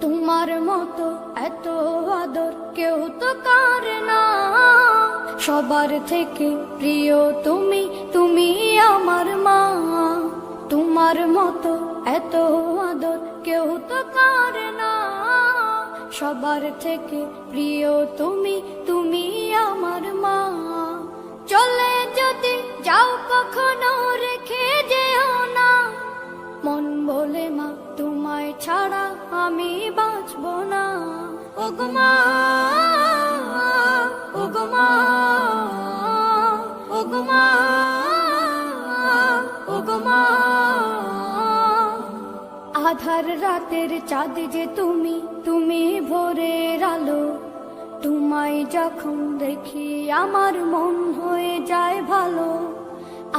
তোমার মতো এত আদর কেউ তো করে না, সবার থেকে প্রিয় তুমি, তুমি আমার মা। তোমার মতো এত আদর কেউ তো করে না, সবার থেকে প্রিয় তুমি, তুমি আমার মা। চলে যদি যাও কখনো রেখে যেও না, মন বলে মা তোমায় ছাড়া আমি বাঁচব না। ওগো মা, ওগো মা, ওগো মা, ওগো মা। আধার রাতের চাঁদ যে তুমি, তুমি ভোরের আলো। তোমায় যখন দেখি আমার মন হয়ে যায় ভালো।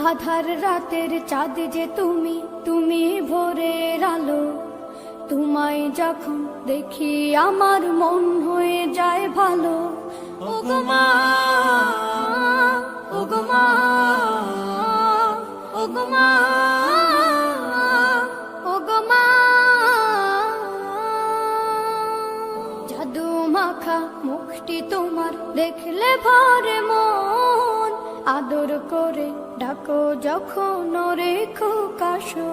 আধার রাতের চাঁদ যে তুমি, তুমি ভোরের আলো। তোমায় যখন দেখি আমার মন হয়ে যায় ভালো। ওগো মা, ওগো মা, ওগো মা, ওগো মা। জাদু মাখা মুখটি তোমার দেখলে ভরে মন, আদর করে ডাকো যখন রেখো কাশো।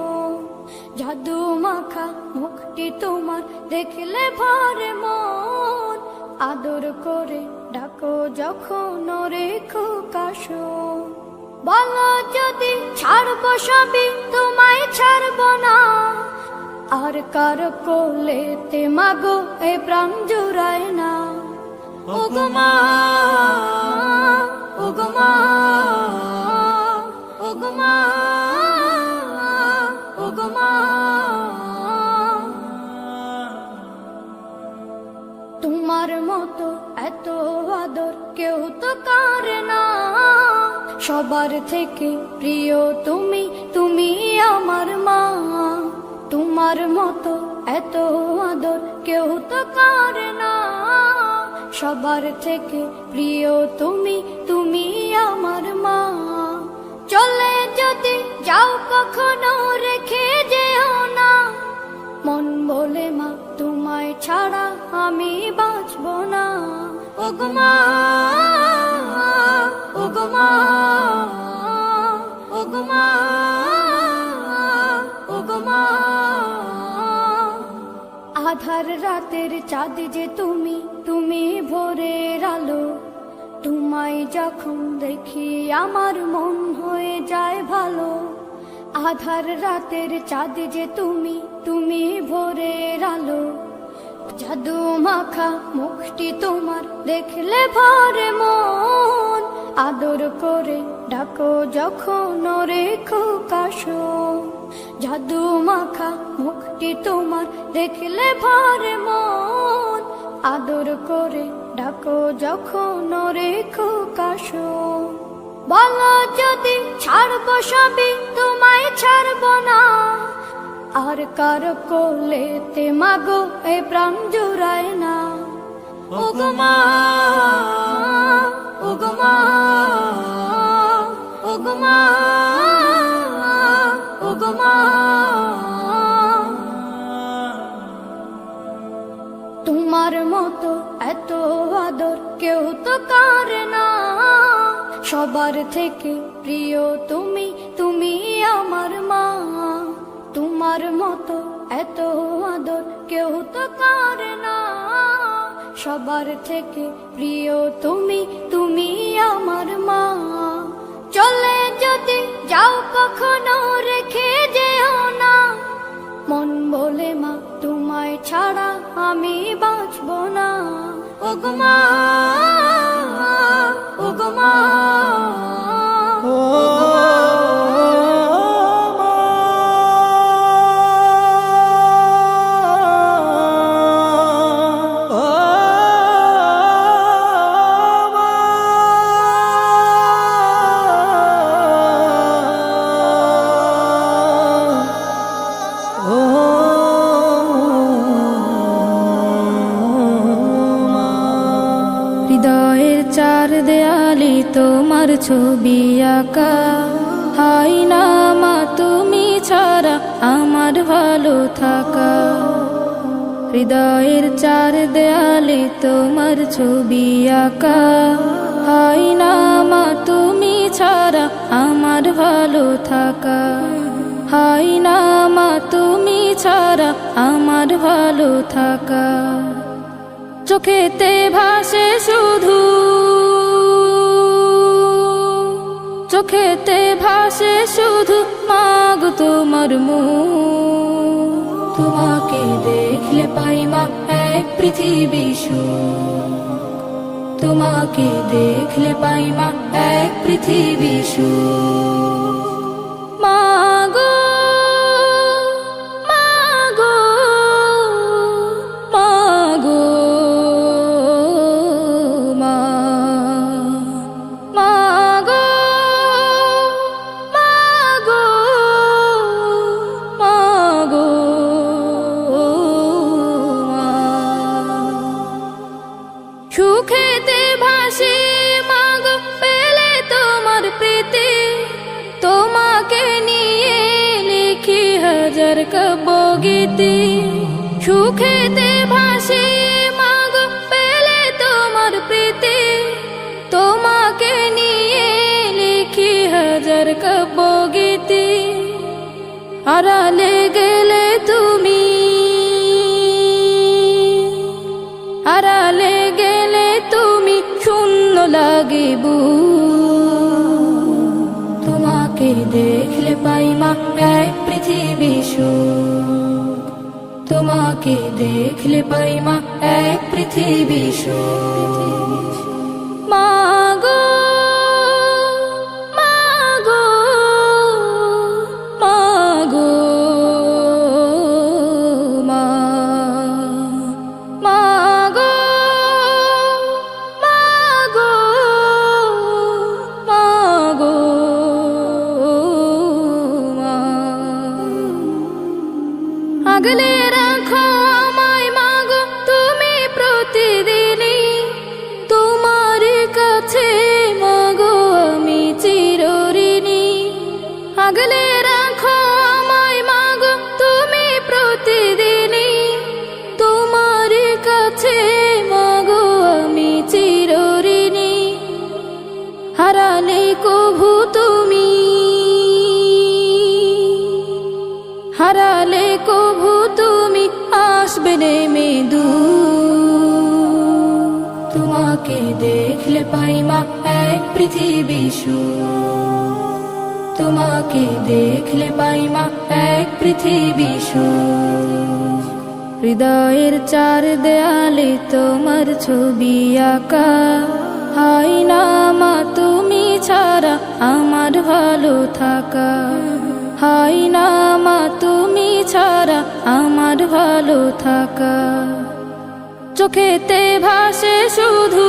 জাদু মাখা মুখটি তোমার দেখলে ভরে মন, আদর করে ডাকো যখন রেখো কাশো। বলো যদি ছাড়বো সবই তোমায় ছাড়বো না, আর কার কোলেতে মাগো এ প্রাণ জুড়ায় না। ওগো মা, ওগো মা, ওগো মা, ওগো মা। তোমার মতো এত আদর কেউ তো করে না, সবার থেকে প্রিয় তুমি, তুমি আমার মা। তোমার মতো এত আদর কেউ তো করে না, সবার থেকে প্রিয় তুমি, তুমি আমার মা। চলে যদি যাও কখনো রেখে যেও না, মন বলে মা তোমায় ছাড়া আমি বাঁচব না। ওগো মা, ওগো মা, ওগো মা, ওগো মা। আধার রাতের চাঁদ যে তুমি, তুমি ভোরের আলো। তোমায় যখন দেখি আমার মন হয়ে যায় ভালো। আধার রাতের চাঁদ যে তুমি, তুমি ভোরের আলো। জাদু মাখা মুখটি তোমার দেখলে ভরে মন, আদর করে ডাকো যখন রেখো কাশো। জাদু মাখা মুখটি তোমার দেখলে ভরে মন, আদর করে ডাকো যখন রেখো কাশো। বলো যদি ছাড়বো সবই তোমায় ছাড়বো না, আর কার কোলেতে মাগো এ প্রাণ জুড়ায় না। ওগো মা, ওগো মা, ওগো মা, ওগো মা। তোমার মতো এত আদর কেউ তো করে না, সবার থেকে প্রিয় তুমি, তুমি আমার মা। তোমার মতো এত আদর কেউ তো করে না, সবার থেকে প্রিয় তুমি, তুমি আমার মা। চলে যদি যাও কখনো রেখে যেও না, মন বলে মা তোমায় ছাড়া আমি বাঁচব না। ওগো মা, ওগো মা, ওগো মা। হৃদয়ের চার দেয়ালি তোমার ছবি আঁকা, হাই না মা তুমি ছাড়া আমার ভালো থাকা। হৃদয়ের চার দেয়ালে তোমার ছবি আঁকা, হয় না মা তুমি ছাড়া আমার ভালো থাকা, হয় না মা তুমি ছাড়া আমার ভালো থাকা। চোখেতে ভাসে শুধু, চোখেতে ভাসে শুধু মাগো তোমার মুখ, তোমাকে দেখলে পাই মা এক পৃথিবী সুখ, তোমাকে দেখলে পাই মা এক পৃথিবী সুখ। মাগো মাগো মাগো মা, মাগো মাগো মাগো মা। সুখেতে ভাসি মাগো পেলে তোমার প্রীতি, তোমাকে নিয়ে লিখি হাজার কাব্যগীতি। সুখেতে ভাসি মাগো পেলে তোমার প্রীতি, তোমাকে নিয়ে লিখি হাজার কাব্যগীতি। আড়ালে গেলে তুমি, আড়ালে গেলে তুমি শূন্য লাগে বুক, তোমাকে দেখলে পাই মা এক পৃথিবী সুখ, তোমাকে দেখলে পাই মা এক পৃথিবী সুখ। মাগো মাগো মাগো মা, মাগো মাগো মাগো মা। আগলে রাখো আমায় মাগো তুমি প্রতিদিনই, তোমার কাছে মাগো আমি চিরঋণী। আগলে রাখো আমায় মাগো তুমি প্রতিদিনই, তোমার কাছে মাগো আমি চিরঋণী। হারালে কভু তুমি, হারালে কভু তুমি আসবে নেমে দূর, তোমাকে দেখলে পাই মা এক পৃথিবী সুখ, তোমাকে দেখলে পাই মা এক পৃথিবী সুখ। হৃদয়ের চার দেয়ালে তোমার ছবি আঁকা, হয় না মা তুমি ছাড়া আমার ভালো থাকা, হয় না মা তুমি ছাড়া আমার ভালো থাকা। চোখেতে ভাসে শুধু,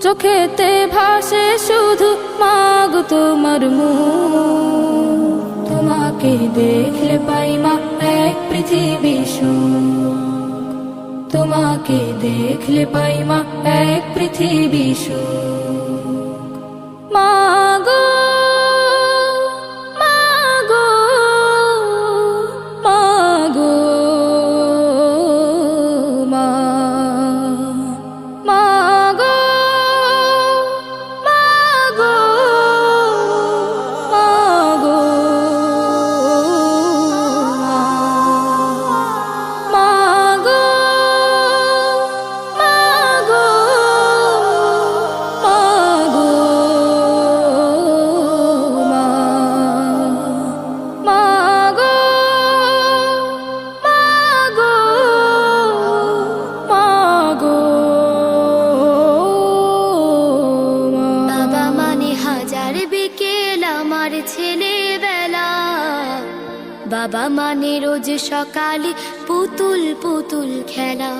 চোখেতে ভাসে শুধু মাগো তোমার মুখ, তোমাকে দেখলে পাই মা এক পৃথিবী সুখ, তোমাকে দেখলে পাই মা এক পৃথিবী সুখ। মাগো মাগো মাগো মা, মাগো মাগো মাগো মা, মাগো মাগো মাগো মা, মাগো মাগো মাগো মা। বাবা মানে হাজার বিকেল আমার ছেলেবেলা, বাবা মানে রোজ সকালে পুতুল পুতুল খেলা।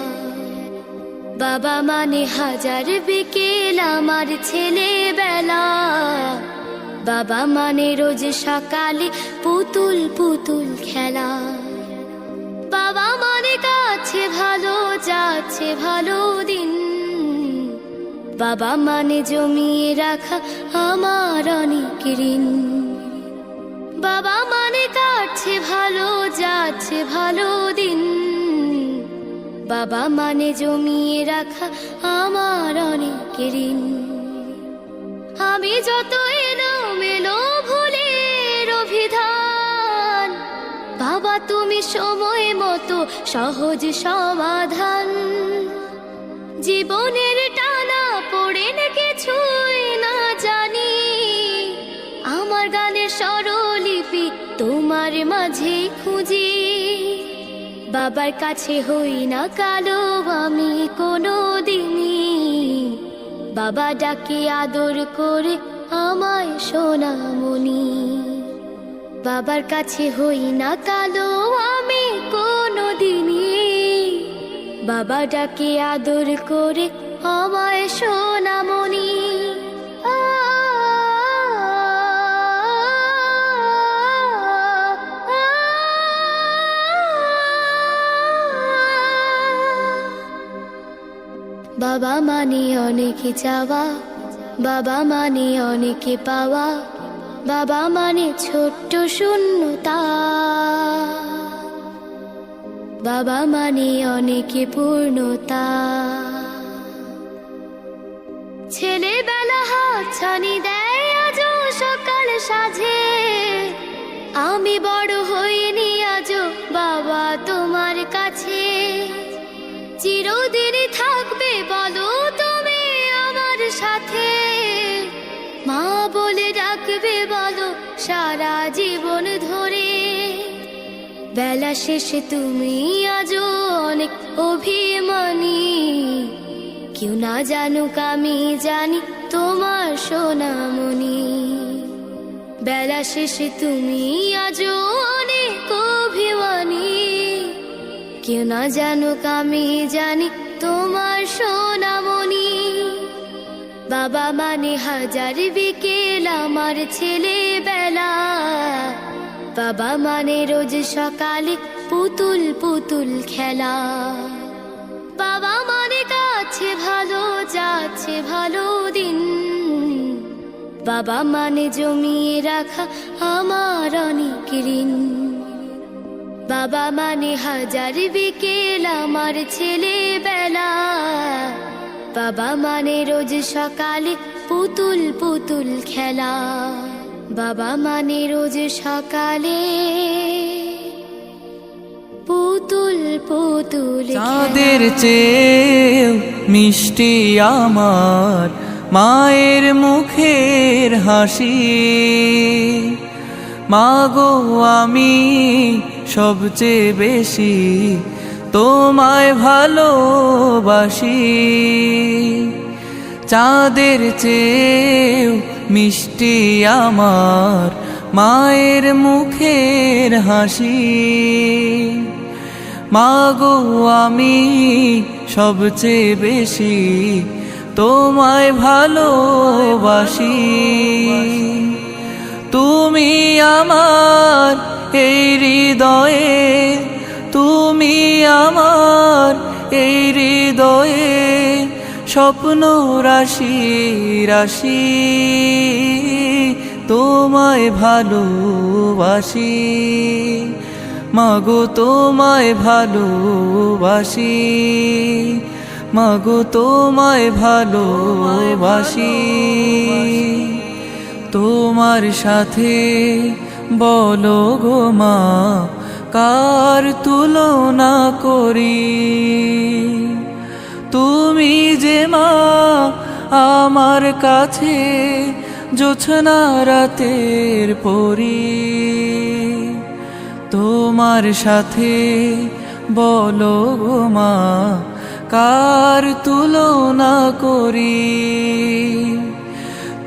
বাবা মানে হাজার বিকেল আমার ছেলেবেলা, বাবা মানে রোজ সকালে পুতুল পুতুল খেলা। বাবা মানে কাছে ভালো যাচ্ছে ভালো দিন, বাবা মানে জমিয়ে রাখা আমার অনেক ঋণ। বাবা মানে কাটছে ভালো যাচ্ছে যাচ্ছে ভালো দিন। বাবা মানে জমিয়ে রাখা আমার অনেক ঋণ। আমি যত এলোমেলো ভুলের অভিধান, বাবা তুমি সময় মতো সহজ সমাধান। জীবনের টানা পড়ে না কিছুই না জানি, আমার গানের স্বরলিপি তোমার মাঝে খুঁজি। বাবার কাছে হই না কালো আমি কোনো দিনই, বাবা ডাকে আদর করে আমায় সোনামণি। বাবার কাছে হই না কালো আমি কোনো দিনই, বাবা ডাকে আদর করে আমায় সোনামণি। বাবা মানে অনেক চাওয়া, বাবা মানে অনেক পাওয়া, বাবা মানে ছোট্ট শূন্যতা। বাবা মানে অনেক পূর্ণতা। ছেলেবেলা হাতছানি দেয় আজও সকাল সাজে, আমি বড় হইনি আজও বাবা তোমার কাছে। চিরদিনই থাকবে বলো তুমি আমার সাথে, মা বলে ডাকবে বলো সারা জীবন ধরে। বেলা শেষে তুমি আজও অনেক অভিমানী, কেউ না জানুক আমি জানি তোমার সোনামণি। বেলা শেষে তুমি আজও অনেক অভিমানী, কেউ না জানুক আমি জানি তোমার সোনামণি। বাবা মানে হাজার বিকেল আমার ছেলেবেলা, বাবা মানে রোজ সকালে পুতুল পুতুল খেলা। বাবা মানে কাছে ভালো যাচ্ছে ভালো দিন, বাবা মানে জমিয়ে রাখা আমার অনেক ঋণ। বাবা মানে হাজার বিকেল আমার ছেলেবেলা, বাবা মানে রোজ সকালে পুতুল পুতুল খেলা। বাবা মানে রোজ সকালে পুতুল পুতুল চাঁদের চেয়েও মিষ্টি আমার মায়ের মুখের হাসি। মাগো আমি সবচেয়ে বেশি তোমায় ভালোবাসি। চাঁদের চেয়েও মিষ্টি আমার মায়ের মুখের হাসি। মাগো আমি সবচেয়ে বেশি তোমায় ভালোবাসি। তুমি আমার এই হৃদয়ে, তুমি আমার এই হৃদয়ে স্বপ্ন রাশি রাশি। তোমায় ভালোবাসি মাগো, তোমায় ভালোবাসি মাগো, তোমায় ভালোবাসি। তোমার সাথে বলো গো মা কার তুলনা করি। তুমি যে মা আমার কাছে জোছনা রাতের পরি। তোমার সাথে বলো গো মা কার তুলনা করি।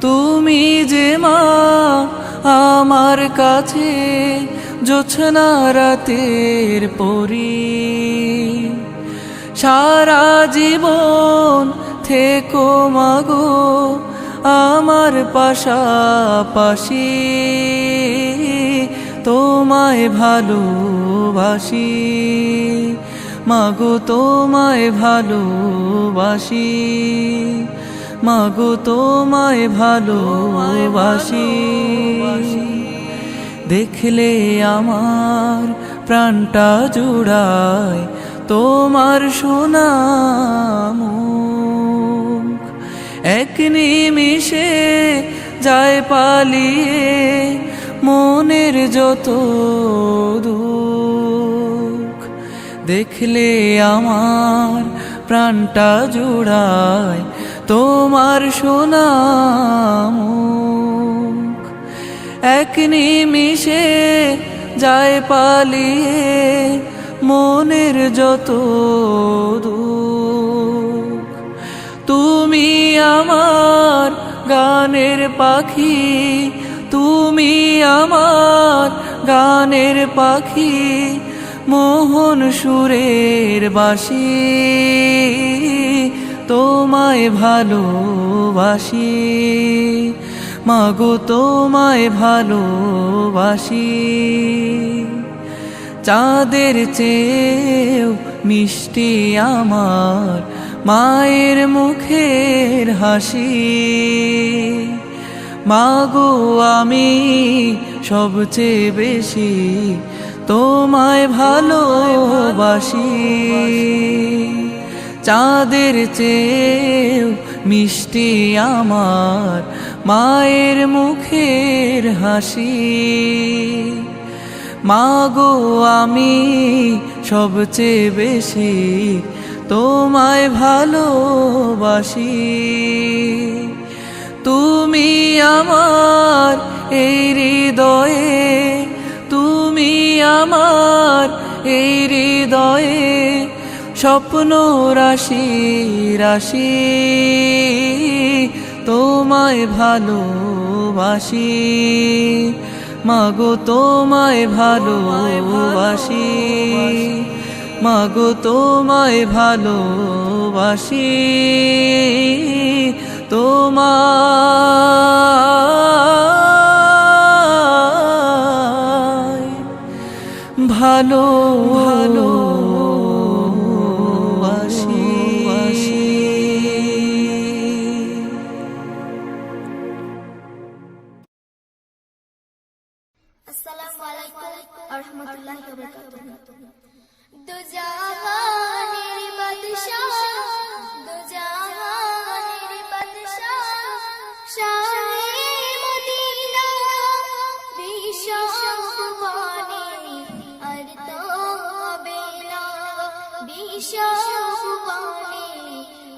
তুমি যে মা আমার কাছে জোছনা রাতের পরি। সারা জীবন থেকো মাগো আমার পাশাপাশি। তোমায় ভালোবাসি মাগো, তোমায় ভালোবাসি মাগো, তোমায় ভালোবাসি। দেখলে আমার প্রাণটা জুড়ায় তোমার সোনা মুখ। এক নিমিষে যায় পালিয়ে মনের যত দুঃখ, দেখলে আমার প্রাণটা জুড়ায় তোমার সোনা মুখ। এক নিমিষে যায় পালিয়ে মনের যত দুঃখ। তুমি আমার গানের পাখি, তুমি আমার গানের পাখি, মোহন সুরের বাঁশি, তোমায় ভালোবাসি মাগো তোমায় ভালোবাসি। চাঁদের চেয়েও মিষ্টি আমার মায়ের মুখের হাসি, মাগো আমি সবচেয়ে বেশি তোমায় ভালোবাসি। চাঁদের চেয়েও মিষ্টি আমার মায়ের মুখের হাসি, মাগো আমি সবচেয়ে বেশি তোমায় ভালোবাসি। তুমি আমার এই হৃদয়ে, তুমি আমার এই হৃদয়ে স্বপ্ন রাশি রাশি, তোমায় ভালোবাসি মাগো তোমায় ভালোবাসি, মাগো তোমায় ভালোবাসি, তোমায় ভালোবাসি। আসসালামু আলাইকুম ওয়া রাহমাতুল্লাহি ওয়া বারাকাতুহু। দো জাহানের বাদশাহ, দো জাহানের বাদশাহ, শাহে মদিনা বিশ্ব ভুবনে আর তো হবে না, বিশ্ব ভুবনে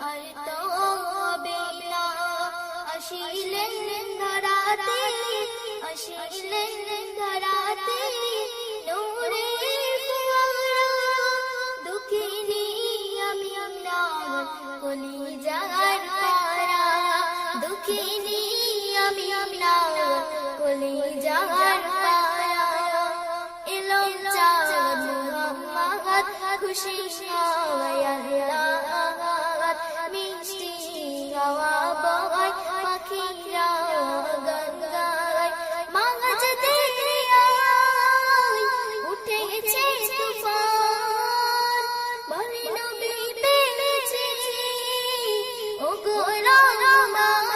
আর তো হবে না। আসিলেন ধরাতে, আসিলেন ধরাতে নূরের ফোয়ারা, দুঃখিনী আমি আপনার কলিজার পারা, দুঃখিনী আমি আপনার কলিজার পারা। এলো চাঁদ মুহাম্মদ খুশি হয় আল্লাহ, মিষ্টি হাওয়া বয় পাখিরা গান গায়, মাঝ দরিয়ায় উঠেছে তুফান, বলে নবী পেয়েছে ওগো রহমান।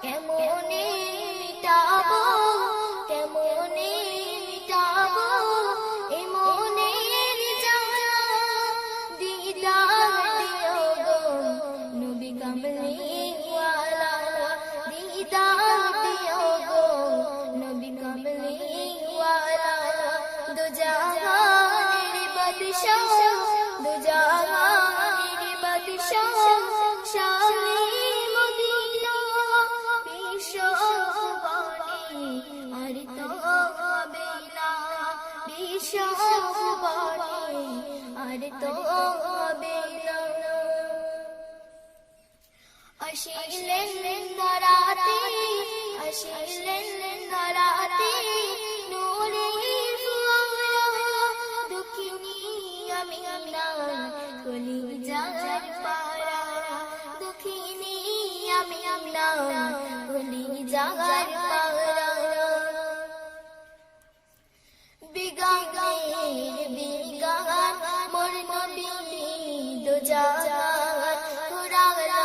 কেমনে মিটাবো, কেমনে মিটাবো এ মনের জ্বালা, দিদার দিও গো নবী কামলিওয়ালা, দিদার দিও গো নবী কামলিওয়ালা। দো জাহানের বাদশাহ, দো জাহানের বাদশাহ, শাহে মদিনা বিশ্ব ভুবনে আর তো হবে না, বিশ্ব ভুবনে আর তো হবে না। আসিলেন ধরাতে, আসিলেন ধরাতে নূরের ফোয়ারা, দুঃখিনী আমি আপনার কলিজার পারা, দুঃখিনী আমি আপনার কলিজার পারা। বিগানের বিগান মোর নবী দো জাহান, কুরানো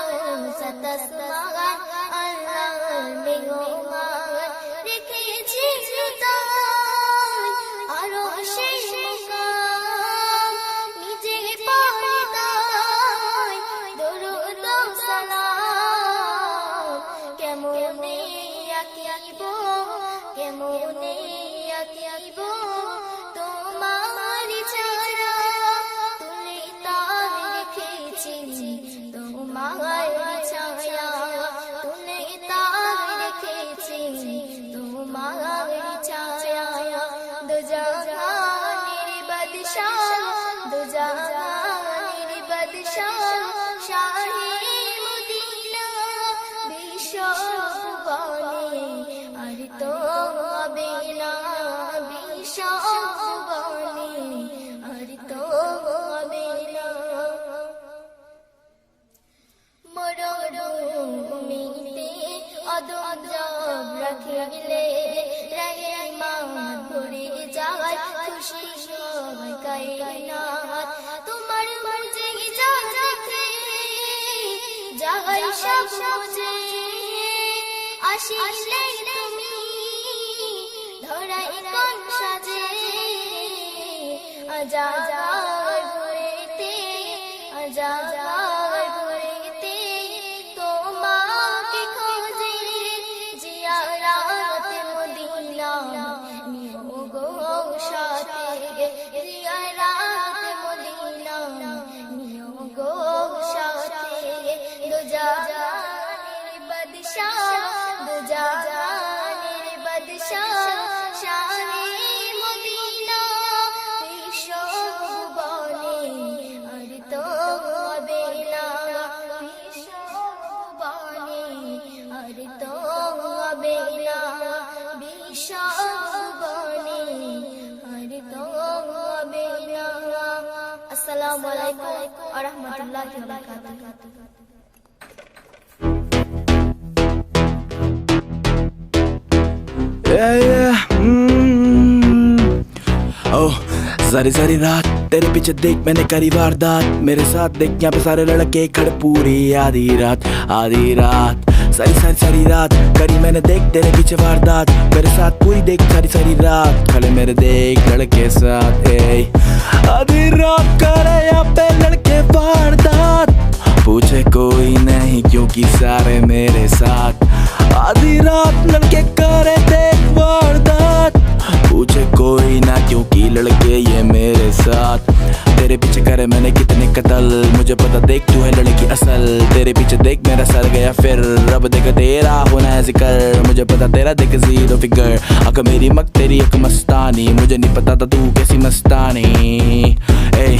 সাতাসমান আল্লাহর মেহমান, রেখেছি তাই আরো জাহানের বাদশাহ শাহে মদিনা বিশ্ব ভুবনে আর তো হবে না বিশ্ব ভুবনে আর তো হবে না মরুভূমিতে অদম জব রাখিলে রহমান ভরে যায় খুশি সবাই কায়নাত তোমার মুজে যা দেখে জাগাই সব বুঝে আসিলে তুমি ধরাই কোন সাজে আজাগার ভরেতে আজাগার ভরেতে তোমাকে খোঁজে জিয়ারাত মদিনা নিও গো সাথে জিয়ারাত মদিনা নিও গো সাথে দো জাহানের বাদশাহ দো জাহানের বাদশাহ শাহে মদিনা বিশ্ব ভুবনে আর তো হবে না বিশ্ব ভুবনে আর তো হবে না বিশ্ব ভুবনে আর তো হবে না আসসালামু আলাইকুম ওয়া রাহমাতুল্লাহি ওয়া বারাকাতুহু Oh, सारी सारी रात तेरे पीछे देख मैंने करी वारदात मेरे साथ देख यहाँ पे सारे लड़के खड़े पूरी आधी रात सारी सारी सारी रात करी मैंने देख तेरे पीछे वारदात मेरे साथ पूरी देख सारी सारी रात खड़े मेरे देख लड़के साथ आधी रात करे यहाँ पे लड़के वारदात पूछे कोई नहीं क्योंकि सारे मेरे साथ आधी रात लड़के करे देख वारदात पूछे कोई ना क्योंकि लड़के ये मेरे साथ तेरे पीछे करे मैंने कितने कत्ल मुझे पता देख तू है लड़की असल तेरे पीछे देख मेरा सर गया फिर रब देख तेरा होना है जिक्र मुझे पता तेरा देख जीरो फिगर अक मेरी मक तेरी एक मस्तानी मुझे नहीं पता था तू कैसी मस्तानी ए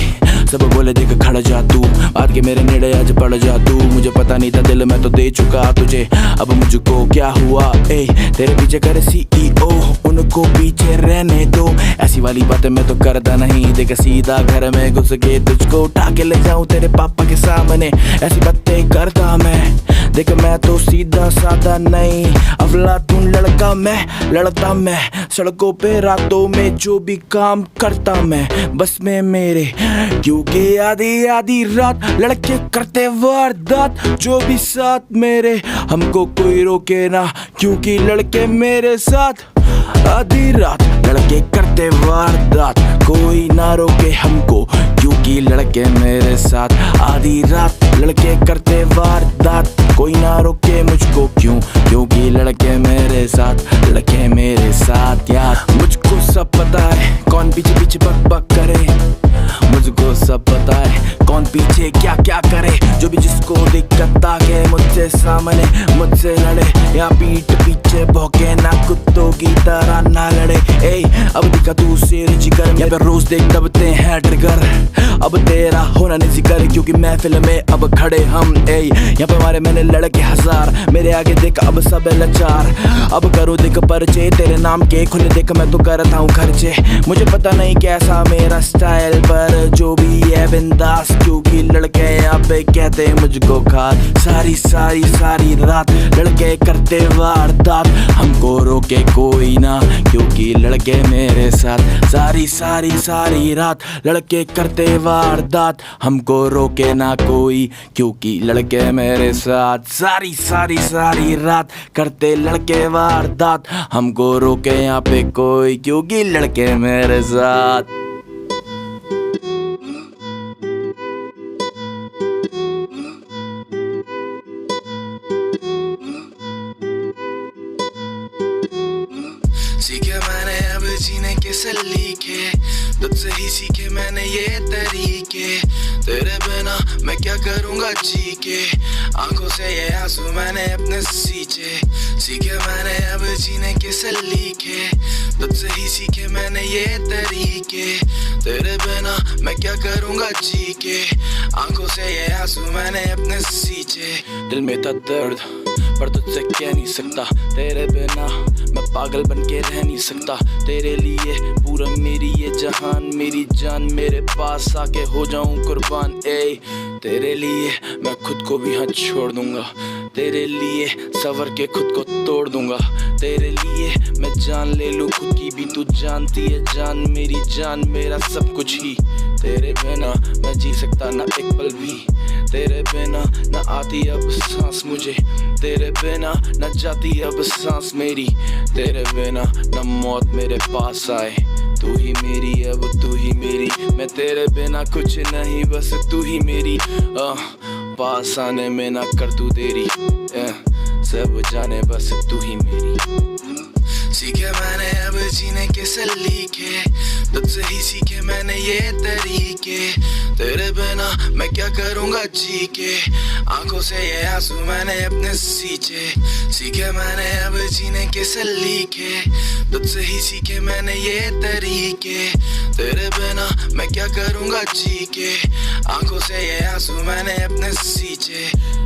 सब बोले देख खड़ा जा तू आज के मेरे नेड़े आज पड़ जा तू मुझे पता नहीं था दिल मैं तो दे चुका तुझे अब मुझको क्या हुआ तेरे पीछे करे CEO उनको पीछे रहने दो ऐसी वाली बातें मैं तो करता नहीं देख सीधा घर में घुस के तुझको उठा के ले जाऊं तेरे पापा के सामने ऐसी बातें करता मैं देख मैं तो सीधा साधा नहीं अफलातून लड़का मैं लड़ता मैं सड़कों पे रातों में जो भी काम करता मैं बस में मेरे क्योंकि आधी आधी रात लड़के करते वारदात जो भी साथ मेरे हमको कोई रोके ना क्योंकि लड़के मेरे साथ आधी रात लड़के करते वारदात कोई ना रोके हमको क्योंकि लड़के मेरे साथ आधी रात लड़के करते वारदात कोई ना रोके मुझको क्योंकि लड़के मेरे साथ यार मुझको सब पता है कौन पीछे पीछे बक बक करे मुझको सब पता है कौन पीछे क्या क्या करे जो भी जिसको दिक्कत आके मुझसे सामने मुझसे लड़े या पीठ पीछे भौंके ना कुत्तों की तरह ना लड़े अब दिखा तू शेर जिगर यहाँ पे रोज देख दबते हैं ट्रिगर अब तेरा होना नहीं जिक्र क्योंकि महफिल में अब खड़े हम यहाँ पे हमारे मैंने लड़के हजार मेरे आगे देख अब सब लाचार अब करो देख परिचय तेरे नाम के खुले देख मैं तो करता हूँ खर्चे मुझे पता नहीं कैसा मेरा स्टाइल पर जो भी है बिंदास क्योंकि लड़के यहाँ पे कहते मुझको खास सारी सारी सारी रात लड़के करते वारदात हमको रोके कोई ना क्योंकि लड़के मेरे साथ सारी सारी सारी रात लड़के करते वारदात हमको रोके ना कोई क्योंकि लड़के मेरे साथ सारी सारी सारी रात करते लड़के वारदात हमको रोके यहाँ पे कोई क्योंकि लड़के मेरे साथ सीखे मैंने अब जीने के सलीके सीखे, तुझसे ही सीखे मैंने ये तरीके। तेरे बिना मैं क्या करूँगा जी के, आंखों से ये आंसू मैंने अपने सीखे मैंने अब जीने के सलीके। तुझसे ही सीखे मैंने ये तरीके, तेरे बिना मैं क्या करूँगा जी के, आंखों से ये आंसू मैंने अपने सींचे। दिल में था दर्द पर तुझसे कह नहीं सकता, तेरे बिना मैं पागल बन के रह नहीं सकता। तेरे लिए पूरा मेरी ये जहान, मेरी जान मेरे पास आके हो जाऊं कुर्बान। ए तेरे लिए मैं खुद को भी हाथ छोड़ दूंगा, तेरे लिए सवर के खुद को तोड़ दूंगा। तेरे लिए मैं जान ले लूं खुद की भी, तू जानती है जान मेरी जान मेरा सब कुछ ही। तेरे बिना मैं जी सकता ना एक पल भी, तेरे बिना न आती अब सांस मुझे, तेरे बिना न जाती अब सांस मेरी। तेरे बिना न मौत मेरे पास आए, तू ही मेरी अब तू ही मेरी। मैं तेरे बिना कुछ नहीं बस तू ही मेरी। पास आने में ना कर तू देरी, सब जाने बस तू ही मेरी। सीखे मैंने अब जीने के सलीके, तुझसे ही सीखे मैंने ये तरीके। तेरे बिना मैं क्या करूँगा जी के, आंखों से ये आंसू मैंने अपने सीखे मैंने अब जीने के सलीके। तुझसे ही सीखे मैंने ये तरीके, तेरे बिना मैं क्या करूँगा जी के, आंखों से ये आंसू मैंने अपने सींचे।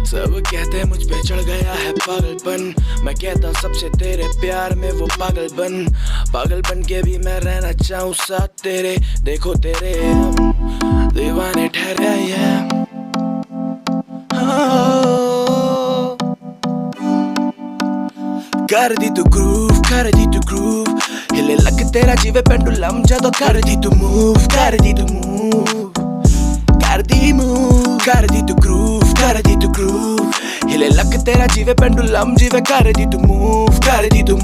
सब कहते मुझ पे चढ़ गया है पागलपन, मैं कहता सबसे तेरे प्यार में वो पागल बन के भी मैं रहना चाहूँ साथ तेरे। देखो तेरे हम दीवाने ठहरे हैं। कर दी तू ग्रूव, हिले लग तेरा जीवे पेंडुलम जदों कर दी तू मूव, कर दी तू ग्रूव, हिले लग तेरा जीवे पेंडुलम जीवे कर दी तू मूव, कर दी तू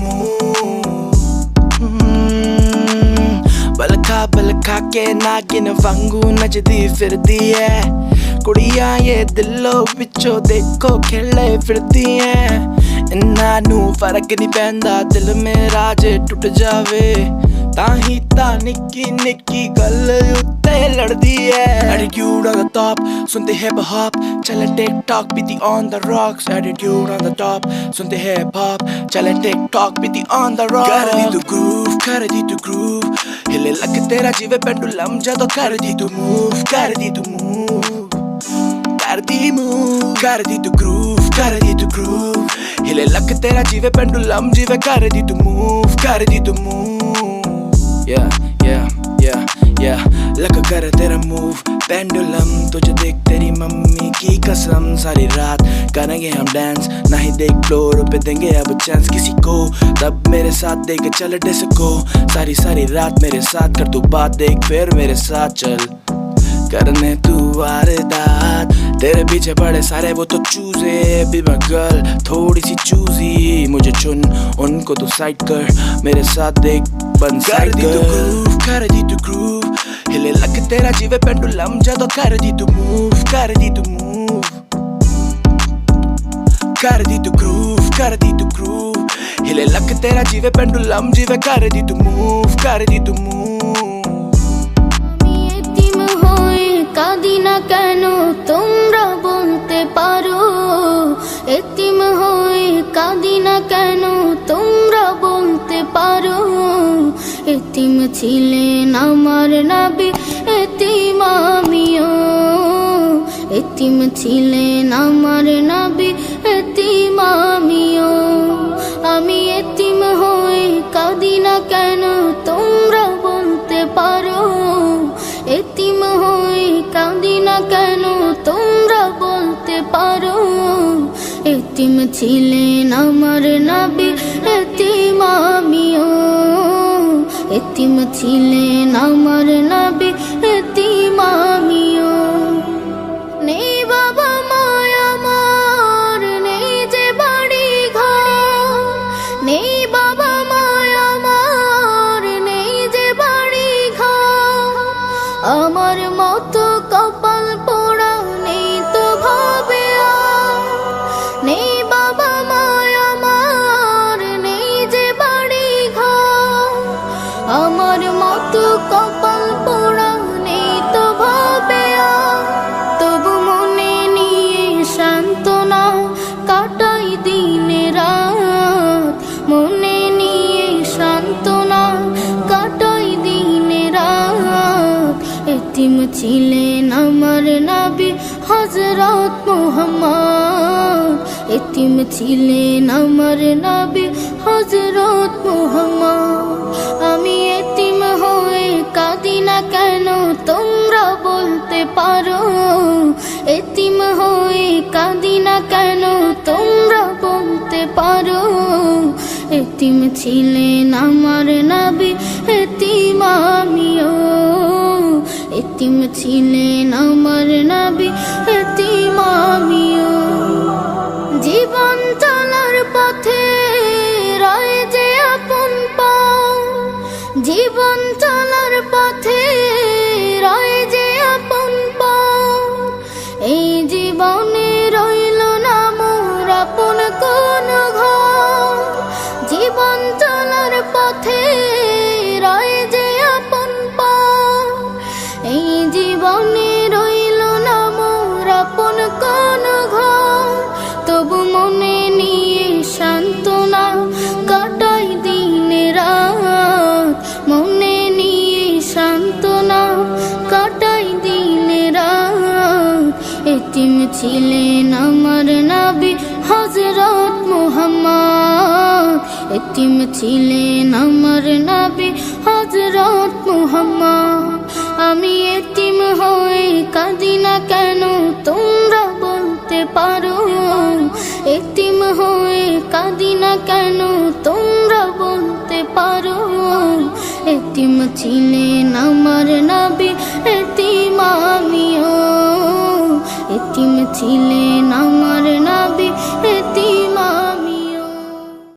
बलखा के नागिन वांगू नचदी फिरदी है, कुड़ियां ये दिलों पिछो देखो खेले फिरदी है। इन्ना नू फर्क नहीं पैंदा दिल मेरा जे टुट जावे, ताही ता निक्की निक्की गल उत्ते लड़दी है। Attitude on the top, सुनते hip hop, चले TikTok बीती on the rocks। Attitude on the top, सुनते hip hop, चले TikTok बीती on the rocks। कर दी तू ग्रूव, हिले लग तेरा जीवे पेंडुलम जदों कर दी तू मूव, कर दी तू ग्रूव, हिले लग तेरा जीवे पेंडुलम जीवे कर दी तू मूव, कर दी तू yeah, लग कर तेरा मूव पेंडुलम। तुझे देख तेरी मम्मी की कसम, सारी रात करेंगे हम डांस, नहीं देख फ्लोर पे देंगे अब चांस किसी को। तब मेरे साथ देख चल डिस्को, सारी रात मेरे साथ कर तू बात, देख फिर मेरे साथ चल करने तू वारदात। तेरे पीछे पड़े सारे वो तो चूजे, बी माय गर्ल थोड़ी सी चूजी, मुझे चुन उनको तू साइड कर, मेरे साथ देख बन साइड कर दी तू ग्रूव, हिले लग तेरा जीवे पेंडुलम जदों कर दी तू मूव, कर दी तू ग्रूव, हिले लग तेरा जीवे पेंडुलम जीवे कर दी तू मूव, कर दी तू কাঁদি না কেন তোমরা বলতে পারো, এতিম হয়ে কাঁদি না কেন তোমরা বলতে পারো। এতিম ছিলেন আমার নবী, এতিম আমিও, এতিম ছিলেন আমার নবী, এতিম আমিও। আমি এতিম হয়ে কাঁদি না কেন তোমরা বলতে পারো, এতিম হয়ে কাঁদি না কেন তোমরা বলতে পারো। এতিম ছিলেন আমার নবী, এতিম আমিও, এতিম ছিলেন আমার নবী, এতিম আমিও। নেই বাবা মায়া আমার, নেই যে বাড়ি ঘর, নেই বাবা মায়া আমার, নেই যে বাড়ি ঘর। আমার মতো কপাল পোড়া নেই তো ভাবে আর, নেই বাবা মায়া আমার, নেই যে বাড়ি ঘর। আমার মতো এতিম ছিলেন আমার নবী হযরত মুহাম্মদ এতিম ছিলেন আমার নবী হযরত মুহাম্মদ আমি এতিম হয়ে কাঁদি না কেন তোমরা বলতে পারো এতিম হয়ে কাঁদি না কেন তোমরা বলতে পারো এতিম ছিলেন আমার নবী এতিম আমিও এতিম ছিলেন আমার নবী এতিম আমিও জীবন চলার পথে রয় যে আপন পাও জীবন চলার পথে রয় যে আপন পাও এই জীবনে রইল না মোর আপন কোন ঘর জীবন চলার পথে রয় যে আপন পাও এই জীবনে রইল না মোর আপন কোন ঘর তবু মনে নিয়ে সান্ত্বনা কাটাই দিন রাত মনে নিয়ে সান্ত্বনা কাটাই দিন রাত এতিম ছিলেন আমার নবী হযরত মুহাম্মদ এতিম ছিলেন আমার নবী হযরত মুহাম্মদ আমি এতিম হয়ে কাঁদি না কেন তোমরা বলতে পারো এতিম হয়ে কাঁদি না কেন তোমরা বলতে পারো এতিম ছিলেন আমার নবী এতিম আমিও এতিম ছিলেন